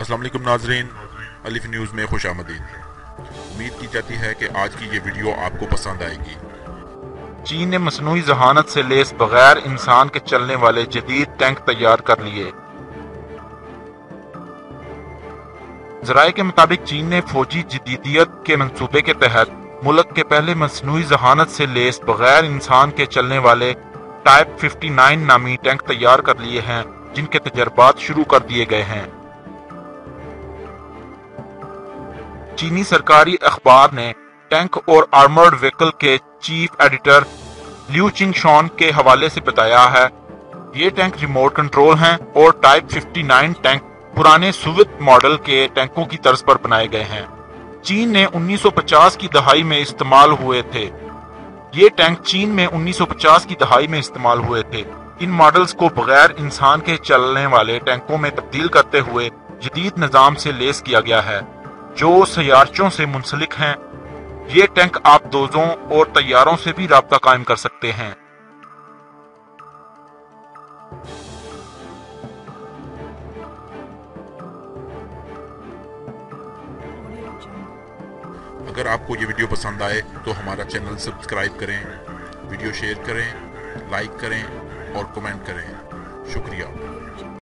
अस्सलाम वालेकुम नाजरीन, अलिफ न्यूज़ में खुश आमदीद। उम्मीद की जाती है कि आज की ये वीडियो आपको पसंद आएगी। चीन ने मसनूई जहानत से लेस बगैर इंसान के चलने वाले जदीद टैंक तैयार कर लिए। जराये के मुताबिक चीन ने फौजी जदीदियत के मंसूबे के तहत मुल्क के पहले मसनूई जहानत से लेस बगैर इंसान के चलने वाले टाइप 59 नामी टैंक तैयार कर लिए हैं, जिनके तजर्बात शुरू कर दिए गए हैं। चीनी सरकारी अखबार ने टैंक और आर्मर्ड व्हीकल के चीफ एडिटर लिu चिंगशॉन के हवाले से बताया है, ये टैंक रिमोट कंट्रोल हैं और टाइप 59 टैंक पुराने सोवियत मॉडल के टैंकों की तर्ज पर बनाए गए हैं। चीन ने 1950 की दहाई में इस्तेमाल हुए थे। ये टैंक चीन में 1950 की दहाई में इस्तेमाल हुए थे। इन मॉडल्स को बगैर इंसान के चलने वाले टैंकों में तब्दील करते हुए जदीद निजाम से लेस किया गया है, जो सयारचों से मुंसलिक हैं। ये टैंक आबदोजों और तैयारों से भी राब्ता कायम कर सकते हैं। अगर आपको ये वीडियो पसंद आए तो हमारा चैनल सब्सक्राइब करें, वीडियो शेयर करें, लाइक करें और कमेंट करें। शुक्रिया।